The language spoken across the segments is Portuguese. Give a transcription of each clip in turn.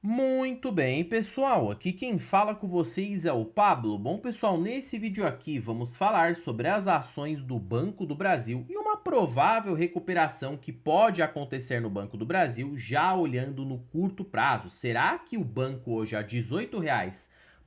Muito bem, pessoal, aqui quem fala com vocês é o Pablo. Bom, pessoal, nesse vídeo aqui vamos falar sobre as ações do Banco do Brasil e uma provável recuperação que pode acontecer no Banco do Brasil, já olhando no curto prazo. Será que o banco hoje a R$ 18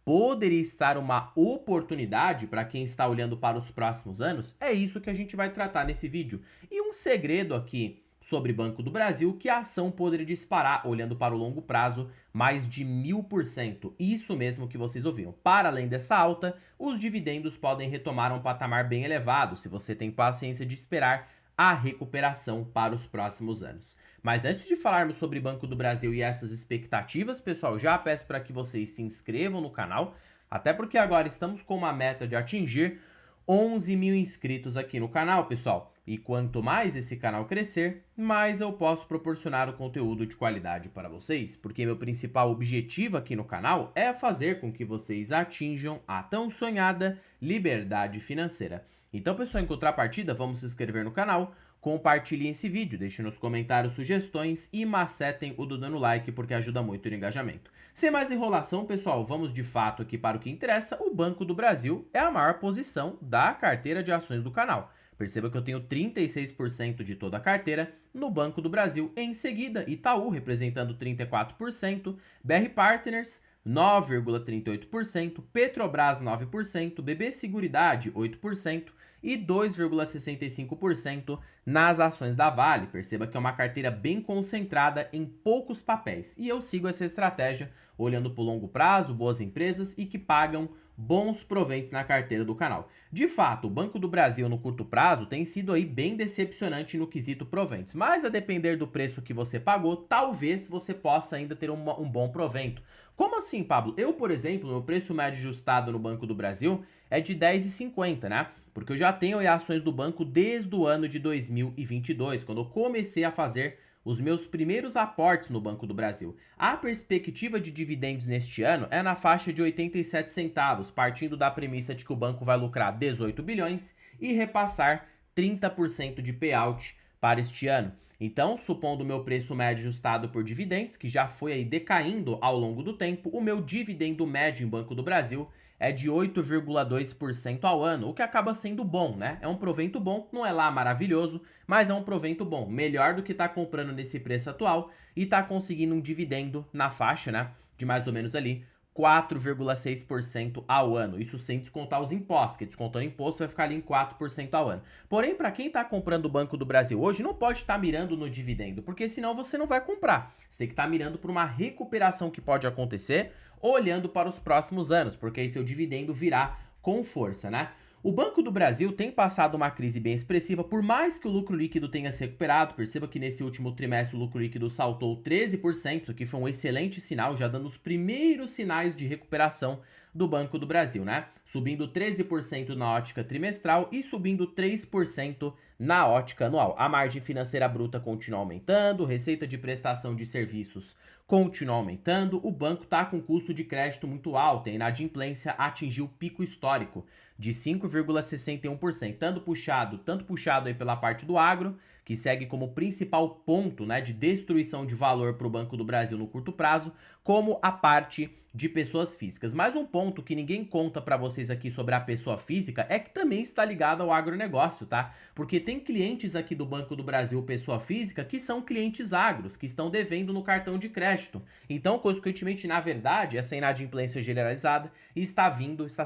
poderia estar uma oportunidade para quem está olhando para os próximos anos? É isso que a gente vai tratar nesse vídeo. E um segredo aqui sobre Banco do Brasil, que a ação poderia disparar, olhando para o longo prazo, mais de 1000%. Isso mesmo que vocês ouviram. Para além dessa alta, os dividendos podem retomar um patamar bem elevado, se você tem paciência de esperar a recuperação para os próximos anos. Mas antes de falarmos sobre Banco do Brasil e essas expectativas, pessoal, já peço para que vocês se inscrevam no canal, até porque agora estamos com uma meta de atingir 11 mil inscritos aqui no canal, pessoal. E quanto mais esse canal crescer, mais eu posso proporcionar o conteúdo de qualidade para vocês, porque meu principal objetivo aqui no canal é fazer com que vocês atinjam a tão sonhada liberdade financeira. Então, pessoal, em contrapartida, vamos se inscrever no canal, compartilhem esse vídeo, deixem nos comentários sugestões e macetem o do dando like, porque ajuda muito no engajamento. Sem mais enrolação, pessoal, vamos de fato aqui para o que interessa. O Banco do Brasil é a maior posição da carteira de ações do canal. Perceba que eu tenho 36% de toda a carteira no Banco do Brasil. Em seguida, Itaú representando 34%, BR Partners 9,38%, Petrobras 9%, BB Seguridade 8% e 2,65% nas ações da Vale. Perceba que é uma carteira bem concentrada em poucos papéis. E eu sigo essa estratégia olhando para o longo prazo, boas empresas e que pagam bons proventos na carteira do canal. De fato, o Banco do Brasil no curto prazo tem sido aí bem decepcionante no quesito proventos, mas a depender do preço que você pagou, talvez você possa ainda ter um bom provento. Como assim, Pablo? Eu, por exemplo, meu preço médio ajustado no Banco do Brasil é de R$ 10,50, né? Porque eu já tenho aí ações do banco desde o ano de 2022, quando eu comecei a fazer os meus primeiros aportes no Banco do Brasil. A perspectiva de dividendos neste ano é na faixa de 87 centavos, partindo da premissa de que o banco vai lucrar 18 bilhões e repassar 30% de payout para este ano. Então, supondo o meu preço médio ajustado por dividendos, que já foi aí decaindo ao longo do tempo, o meu dividendo médio em Banco do Brasil é de 8,2% ao ano, o que acaba sendo bom, né? É um provento bom, não é lá maravilhoso, mas é um provento bom, melhor do que tá comprando nesse preço atual e tá conseguindo um dividendo na faixa, né, de mais ou menos ali 4,6% ao ano. Isso sem descontar os impostos, que descontando imposto vai ficar ali em 4% ao ano. Porém, para quem está comprando o Banco do Brasil hoje, não pode estar mirando no dividendo, porque senão você não vai comprar. Você tem que estar mirando por uma recuperação que pode acontecer, olhando para os próximos anos, porque aí seu dividendo virá com força, né? O Banco do Brasil tem passado uma crise bem expressiva, por mais que o lucro líquido tenha se recuperado. Perceba que nesse último trimestre o lucro líquido saltou 13%, o que foi um excelente sinal, já dando os primeiros sinais de recuperação do Banco do Brasil, né? Subindo 13% na ótica trimestral e subindo 3% na ótica anual. A margem financeira bruta continua aumentando, receita de prestação de serviços continua aumentando, o banco está com custo de crédito muito alto, a inadimplência atingiu o pico histórico de 5,61%, tanto puxado aí pela parte do agro, que segue como principal ponto, né, de destruição de valor para o Banco do Brasil no curto prazo, como a parte de pessoas físicas. Mas um ponto que ninguém conta para vocês aqui sobre a pessoa física é que também está ligado ao agronegócio, tá? Porque tem clientes aqui do Banco do Brasil, pessoa física, que são clientes agros, que estão devendo no cartão de crédito. Então, consequentemente, na verdade, essa inadimplência generalizada está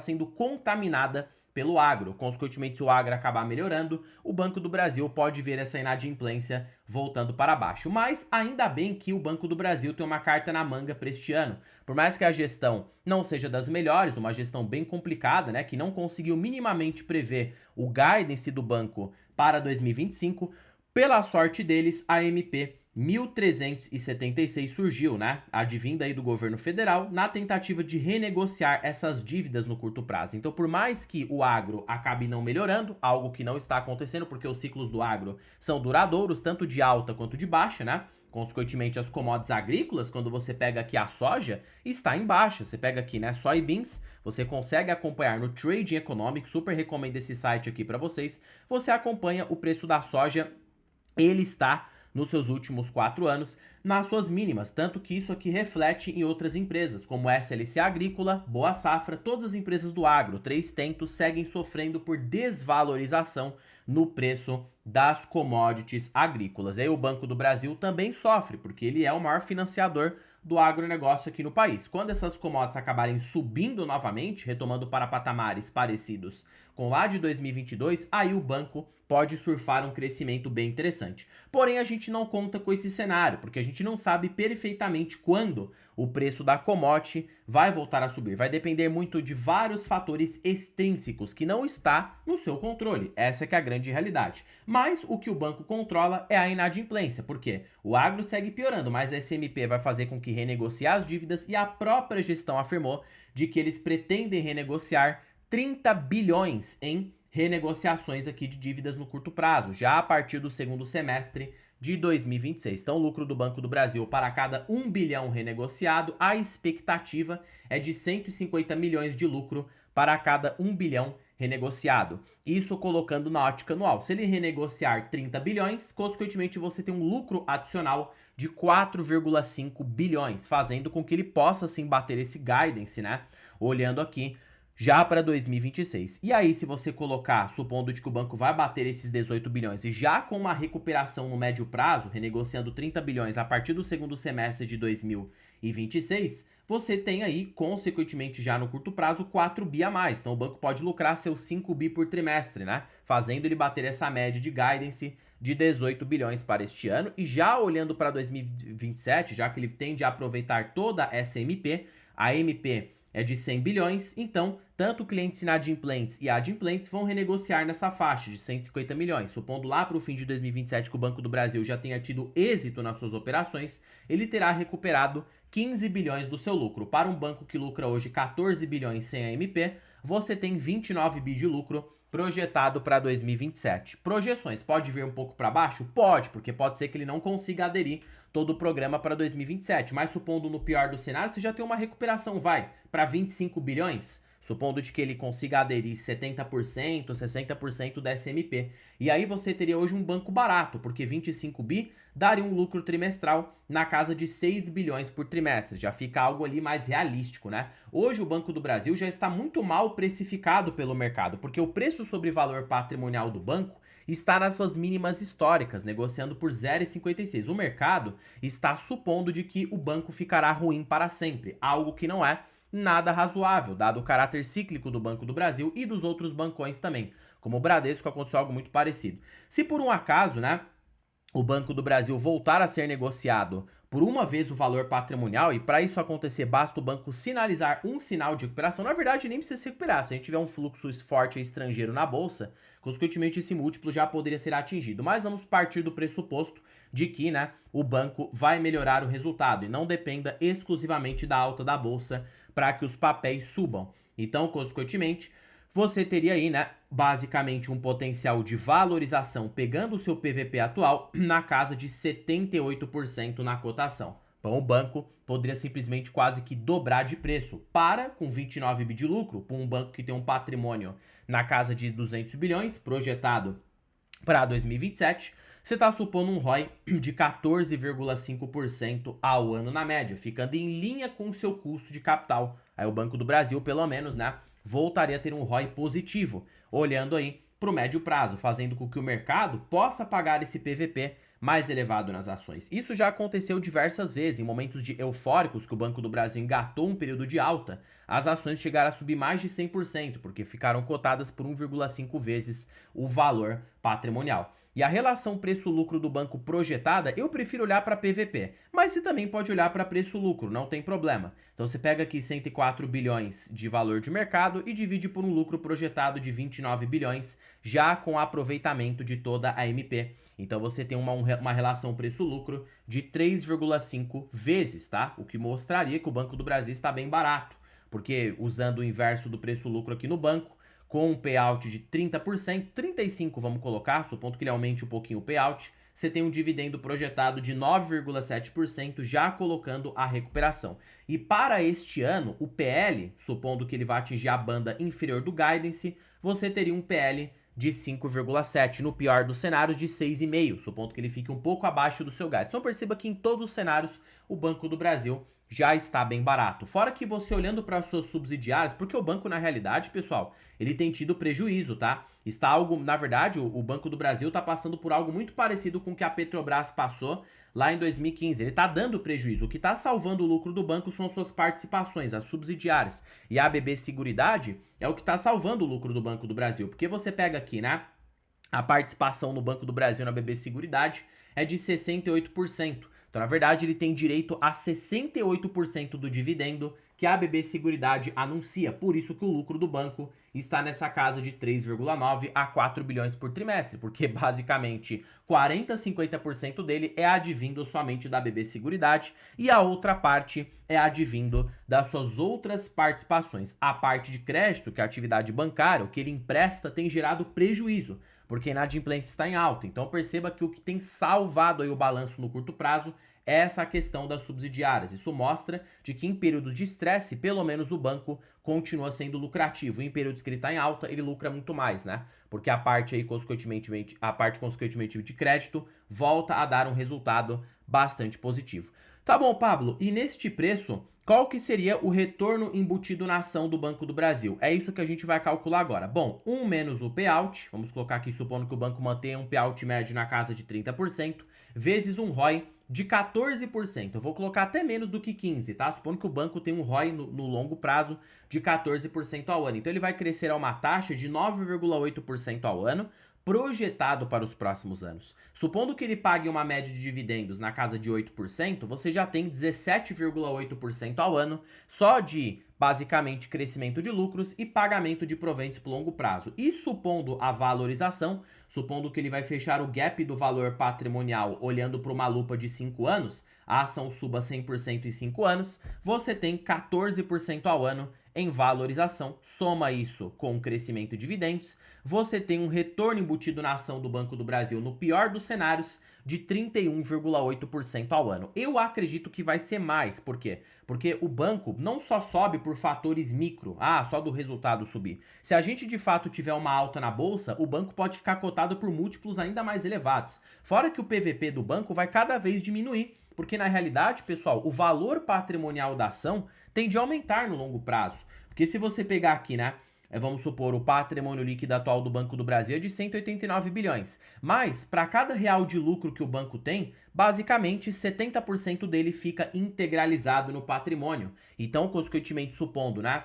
sendo contaminada pelo agro. Consequentemente, se o agro acabar melhorando, o Banco do Brasil pode ver essa inadimplência voltando para baixo. Mas ainda bem que o Banco do Brasil tem uma carta na manga para este ano. Por mais que a gestão não seja das melhores, uma gestão bem complicada, né, que não conseguiu minimamente prever o guidance do banco para 2025, pela sorte deles, a MP 1376 surgiu, né? Advinda aí do governo federal, na tentativa de renegociar essas dívidas no curto prazo. Então, por mais que o agro acabe não melhorando, algo que não está acontecendo, porque os ciclos do agro são duradouros, tanto de alta quanto de baixa, né? Consequentemente, as commodities agrícolas, quando você pega aqui a soja, está em baixa. Você pega aqui, né, soybeans, você consegue acompanhar no Trading Economics, super recomendo esse site aqui para vocês. Você acompanha o preço da soja, ele está nos seus últimos 4 anos nas suas mínimas, tanto que isso aqui reflete em outras empresas, como SLC Agrícola, Boa Safra, todas as empresas do agro, Três Tentos, seguem sofrendo por desvalorização no preço das commodities agrícolas. E aí o Banco do Brasil também sofre, porque ele é o maior financiador do agronegócio aqui no país. Quando essas commodities acabarem subindo novamente, retomando para patamares parecidos com lá de 2022, aí o banco pode surfar um crescimento bem interessante. Porém, a gente não conta com esse cenário, porque a gente não sabe perfeitamente quando o preço da commodity vai voltar a subir. Vai depender muito de vários fatores extrínsecos que não está no seu controle. Essa é que é a grande realidade. Mas o que o banco controla é a inadimplência, porque o agro segue piorando, mas a SMP vai fazer com que renegocie as dívidas e a própria gestão afirmou de que eles pretendem renegociar 30 bilhões em renegociações aqui de dívidas no curto prazo, já a partir do segundo semestre de 2026. Então, o lucro do Banco do Brasil para cada 1 bilhão renegociado, a expectativa é de 150 milhões de lucro para cada 1 bilhão renegociado. Isso colocando na ótica anual. Se ele renegociar 30 bilhões, consequentemente você tem um lucro adicional de 4,5 bilhões, fazendo com que ele possa sim bater esse guidance, né? Olhando aqui já para 2026. E aí, se você colocar, supondo de que o banco vai bater esses 18 bilhões e já com uma recuperação no médio prazo, renegociando 30 bilhões a partir do segundo semestre de 2026, você tem aí, consequentemente, já no curto prazo, 4 bi a mais. Então, o banco pode lucrar seus 5 bi por trimestre, né? Fazendo ele bater essa média de guidance de 18 bilhões para este ano. E já olhando para 2027, já que ele tende a aproveitar toda essa MP, a MP é de 100 bilhões, então tanto clientes inadimplentes e adimplentes vão renegociar nessa faixa de 150 milhões. Supondo lá para o fim de 2027 que o Banco do Brasil já tenha tido êxito nas suas operações, ele terá recuperado 15 bilhões do seu lucro. Para um banco que lucra hoje 14 bilhões sem a MP, você tem 29 bi de lucro projetado para 2027. Projeções, pode vir um pouco para baixo? Pode, porque pode ser que ele não consiga aderir todo o programa para 2027, mas supondo no pior dos cenários, você já tem uma recuperação, vai, para 25 bilhões, supondo de que ele consiga aderir 70%, 60% da SMP. E aí você teria hoje um banco barato, porque 25 bi daria um lucro trimestral na casa de 6 bilhões por trimestre. Já fica algo ali mais realístico, né? Hoje o Banco do Brasil já está muito mal precificado pelo mercado, porque o preço sobre valor patrimonial do banco está nas suas mínimas históricas, negociando por 0,56. O mercado está supondo de que o banco ficará ruim para sempre, algo que não é nada razoável, dado o caráter cíclico do Banco do Brasil e dos outros bancões também. Como o Bradesco, aconteceu algo muito parecido. Se por um acaso, né, o Banco do Brasil voltar a ser negociado por uma vez o valor patrimonial, e para isso acontecer basta o banco sinalizar um sinal de recuperação, na verdade nem precisa se recuperar, se a gente tiver um fluxo forte estrangeiro na bolsa, consequentemente esse múltiplo já poderia ser atingido, mas vamos partir do pressuposto de que, né, o banco vai melhorar o resultado e não dependa exclusivamente da alta da bolsa para que os papéis subam. Então, consequentemente, você teria aí, né, basicamente um potencial de valorização pegando o seu PVP atual na casa de 78% na cotação. Então o banco poderia simplesmente quase que dobrar de preço para, com 29 bi de lucro, para um banco que tem um patrimônio na casa de 200 bilhões, projetado para 2027, você está supondo um ROI de 14,5% ao ano na média, ficando em linha com o seu custo de capital. Aí o Banco do Brasil, pelo menos, né, voltaria a ter um ROI positivo, olhando aí para o médio prazo, fazendo com que o mercado possa pagar esse PVP mais elevado nas ações. Isso já aconteceu diversas vezes, em momentos de eufóricos que o Banco do Brasil engatou um período de alta, as ações chegaram a subir mais de 100%, porque ficaram cotadas por 1,5 vezes o valor patrimonial. E a relação preço-lucro do banco projetada, eu prefiro olhar para PVP, mas você também pode olhar para preço-lucro, não tem problema. Então você pega aqui 104 bilhões de valor de mercado e divide por um lucro projetado de 29 bilhões, já com aproveitamento de toda a MP. Então você tem uma relação preço-lucro de 3,5 vezes, tá? O que mostraria que o Banco do Brasil está bem barato, porque usando o inverso do preço-lucro aqui no banco, com um payout de 30%, 35% vamos colocar, supondo que ele aumente um pouquinho o payout, você tem um dividendo projetado de 9,7%, já colocando a recuperação. E para este ano, o PL, supondo que ele vai atingir a banda inferior do guidance, você teria um PL de 5,7, no pior dos cenários de 6,5, supondo que ele fique um pouco abaixo do seu gás. Então perceba que em todos os cenários o Banco do Brasil já está bem barato. Fora que você olhando para as suas subsidiárias, porque o banco na realidade, pessoal, ele tem tido prejuízo, tá? Está algo, na verdade, o Banco do Brasil está passando por algo muito parecido com o que a Petrobras passou lá em 2015. Ele está dando prejuízo. O que está salvando o lucro do banco são suas participações, as subsidiárias. E a ABB Seguridade é o que está salvando o lucro do Banco do Brasil. Porque você pega aqui, né? A participação no Banco do Brasil na ABB Seguridade é de 68%. Então, na verdade, ele tem direito a 68% do dividendo que a ABB Seguridade anuncia. Por isso que o lucro do banco está nessa casa de 3,9 a 4 bilhões por trimestre, porque basicamente 40 a 50% dele é advindo somente da ABB Seguridade e a outra parte é advindo das suas outras participações. A parte de crédito, que é a atividade bancária, o que ele empresta, tem gerado prejuízo, porque a inadimplência está em alta. Então perceba que o que tem salvado aí o balanço no curto prazo é essa questão das subsidiárias. Isso mostra de que em períodos de estresse, pelo menos o banco continua sendo lucrativo. Em períodos que ele está em alta, ele lucra muito mais, né? Porque a parte aí, consequentemente de crédito volta a dar um resultado bastante positivo. Tá bom, Pablo, e neste preço, qual que seria o retorno embutido na ação do Banco do Brasil? É isso que a gente vai calcular agora. Bom, 1 menos o payout, vamos colocar aqui supondo que o banco mantenha um payout médio na casa de 30%, vezes um ROI de 14%. Eu vou colocar até menos do que 15%, tá? Supondo que o banco tem um ROI no longo prazo de 14% ao ano. Então ele vai crescer a uma taxa de 9,8% ao ano, projetado para os próximos anos. Supondo que ele pague uma média de dividendos na casa de 8%, você já tem 17,8% ao ano só de, basicamente, crescimento de lucros e pagamento de proventos por longo prazo. E supondo a valorização, supondo que ele vai fechar o gap do valor patrimonial olhando para uma lupa de 5 anos, a ação suba 100% em 5 anos, você tem 14% ao ano em valorização. Soma isso com o crescimento de dividendos, você tem um retorno embutido na ação do Banco do Brasil, no pior dos cenários, de 31,8% ao ano. Eu acredito que vai ser mais. Por quê? Porque o banco não só sobe por fatores micro, só do resultado subir. Se a gente de fato tiver uma alta na bolsa, o banco pode ficar cotado por múltiplos ainda mais elevados. Fora que o PVP do banco vai cada vez diminuir, porque na realidade, pessoal, o valor patrimonial da ação tende a aumentar no longo prazo. Porque se você pegar aqui, né, vamos supor, o patrimônio líquido atual do Banco do Brasil é de 189 bilhões. Mas, para cada real de lucro que o banco tem, basicamente 70% dele fica integralizado no patrimônio. Então, consequentemente, supondo, né,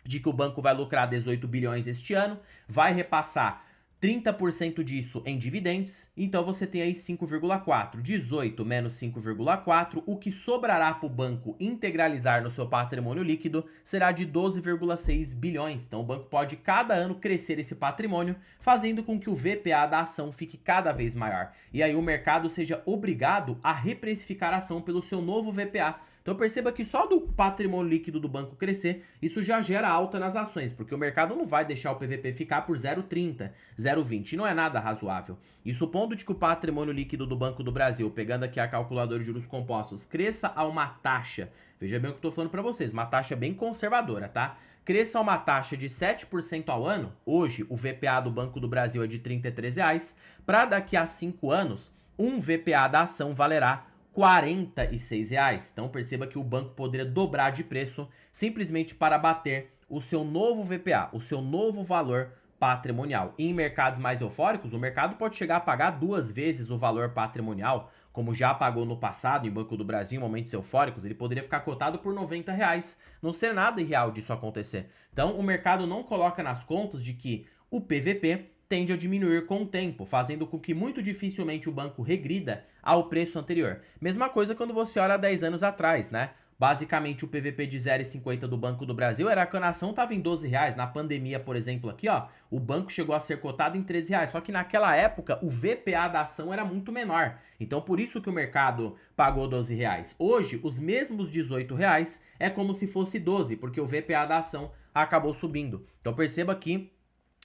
de que o banco vai lucrar 18 bilhões este ano, vai repassar 30% disso em dividendos, então você tem aí 5,4. 18 menos 5,4, o que sobrará para o banco integralizar no seu patrimônio líquido será de 12,6 bilhões. Então o banco pode cada ano crescer esse patrimônio, fazendo com que o VPA da ação fique cada vez maior. E aí o mercado seja obrigado a reprecificar a ação pelo seu novo VPA. Então perceba que só do patrimônio líquido do banco crescer, isso já gera alta nas ações, porque o mercado não vai deixar o PVP ficar por 0,30, 0,20, não é nada razoável. E supondo de que o patrimônio líquido do Banco do Brasil, pegando aqui a calculadora de juros compostos, cresça a uma taxa, veja bem o que eu estou falando para vocês, uma taxa bem conservadora, tá? Cresça a uma taxa de 7% ao ano, hoje o VPA do Banco do Brasil é de R$ 33, para daqui a 5 anos, um VPA da ação valerá R$ 46. Então perceba que o banco poderia dobrar de preço simplesmente para bater o seu novo VPA, o seu novo valor patrimonial. E em mercados mais eufóricos, o mercado pode chegar a pagar 2 vezes o valor patrimonial, como já pagou no passado em Banco do Brasil, em momentos eufóricos, ele poderia ficar cotado por R$ 90. Não ser nada irreal disso acontecer. Então o mercado não coloca nas contas de que o PVP tende a diminuir com o tempo, fazendo com que muito dificilmente o banco regrida ao preço anterior. Mesma coisa quando você olha há 10 anos atrás, né? Basicamente o PVP de 0,50 do Banco do Brasil era quando a ação estava em R$ 12. Na pandemia, por exemplo, aqui, ó, o banco chegou a ser cotado em R$ 13. Só que naquela época o VPA da ação era muito menor. Então por isso que o mercado pagou R$ 12. Hoje, os mesmos R$ 18 é como se fosse 12, porque o VPA da ação acabou subindo. Então perceba que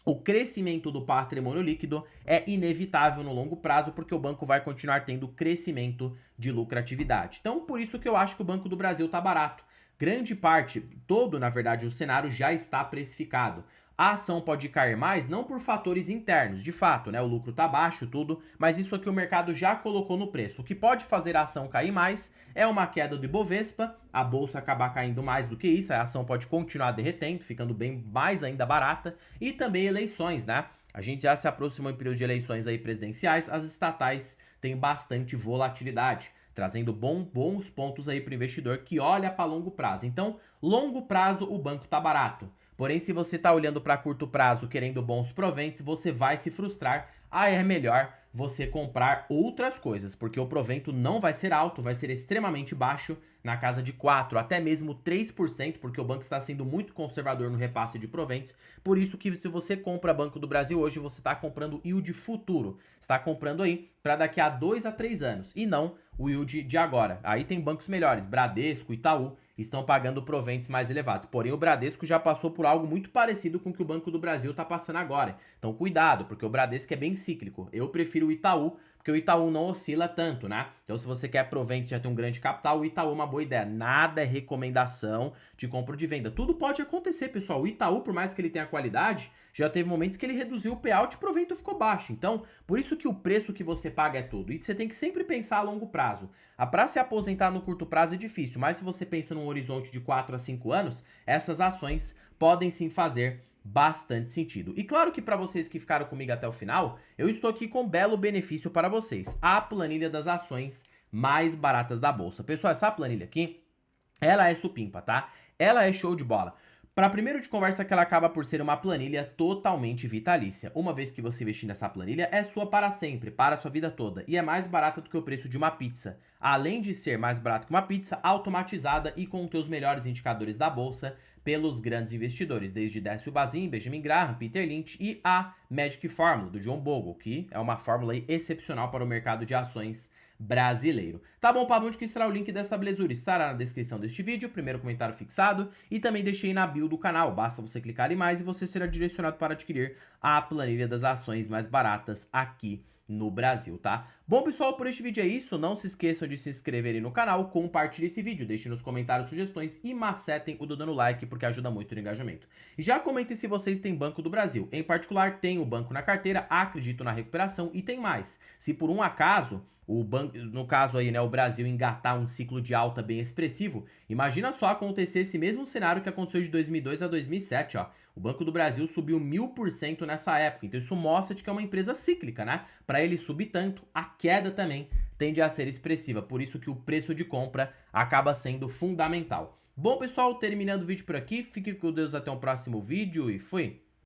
o crescimento do patrimônio líquido é inevitável no longo prazo, porque o banco vai continuar tendo crescimento de lucratividade. Então, por isso que eu acho que o Banco do Brasil está barato. Grande parte, todo, na verdade, o cenário já está precificado. A ação pode cair mais não por fatores internos, de fato, né? O lucro tá baixo, tudo, mas isso aqui o mercado já colocou no preço. O que pode fazer a ação cair mais é uma queda do Ibovespa, a bolsa acabar caindo mais do que isso, a ação pode continuar derretendo, ficando bem mais ainda barata, e também eleições, né? A gente já se aproximou em período de eleições aí presidenciais, as estatais têm bastante volatilidade, trazendo bons pontos aí para o investidor que olha para longo prazo. Então, longo prazo o banco tá barato. Porém, se você está olhando para curto prazo querendo bons proventos, você vai se frustrar. Aí é melhor você comprar outras coisas, porque o provento não vai ser alto, vai ser extremamente baixo, na casa de 4%, até mesmo 3%, porque o banco está sendo muito conservador no repasse de proventos. Por isso que se você compra Banco do Brasil hoje, você está comprando yield futuro. Está comprando aí para daqui a 2 a 3 anos, e não o yield de agora. Aí tem bancos melhores, Bradesco, Itaú, estão pagando proventos mais elevados. Porém, o Bradesco já passou por algo muito parecido com o que o Banco do Brasil está passando agora. Então, cuidado, porque o Bradesco é bem cíclico. Eu prefiro o Itaú, porque o Itaú não oscila tanto, né? Então, se você quer proventos e já tem um grande capital, o Itaú é uma boa ideia. Nada é recomendação de compra ou de venda. Tudo pode acontecer, pessoal. O Itaú, por mais que ele tenha qualidade, já teve momentos que ele reduziu o payout e o provento ficou baixo. Então, por isso que o preço que você paga é tudo. E você tem que sempre pensar a longo prazo. Para se aposentar no curto prazo é difícil, mas se você pensa num horizonte de 4 a 5 anos, essas ações podem sim fazer bastante sentido. E claro que para vocês que ficaram comigo até o final, eu estou aqui com um belo benefício para vocês, a planilha das ações mais baratas da bolsa. Pessoal, essa planilha aqui, ela é supimpa, tá? Ela é show de bola. Para primeiro de conversa que ela acaba por ser uma planilha totalmente vitalícia. Uma vez que você investir nessa planilha, é sua para sempre, para a sua vida toda. E é mais barata do que o preço de uma pizza. Além de ser mais barato que uma pizza, automatizada e com os melhores indicadores da bolsa pelos grandes investidores, desde Décio Bazin, Benjamin Graham, Peter Lynch e a Magic Formula, do John Bogle, que é uma fórmula excepcional para o mercado de ações brasileiro. Tá bom, Pablo, onde que estará o link dessa belezura? Estará na descrição deste vídeo, primeiro comentário fixado, e também deixei na bio do canal. Basta você clicar em mais e você será direcionado para adquirir a planilha das ações mais baratas aqui no Brasil, tá? Bom, pessoal, por este vídeo é isso. Não se esqueçam de se inscreverem no canal, compartilhem esse vídeo, deixem nos comentários sugestões e macetem o dando like, porque ajuda muito no engajamento. E já comentem se vocês têm Banco do Brasil. Em particular, tem o banco na carteira, acredito na recuperação e tem mais. Se por um acaso o banco, no caso aí, né, o Brasil engatar um ciclo de alta bem expressivo, imagina só acontecer esse mesmo cenário que aconteceu de 2002 a 2007, ó. O Banco do Brasil subiu 1000% nessa época, então isso mostra que é uma empresa cíclica, né? Para ele subir tanto, a queda também tende a ser expressiva, por isso que o preço de compra acaba sendo fundamental. Bom, pessoal, terminando o vídeo por aqui, fique com Deus até o próximo vídeo e fui!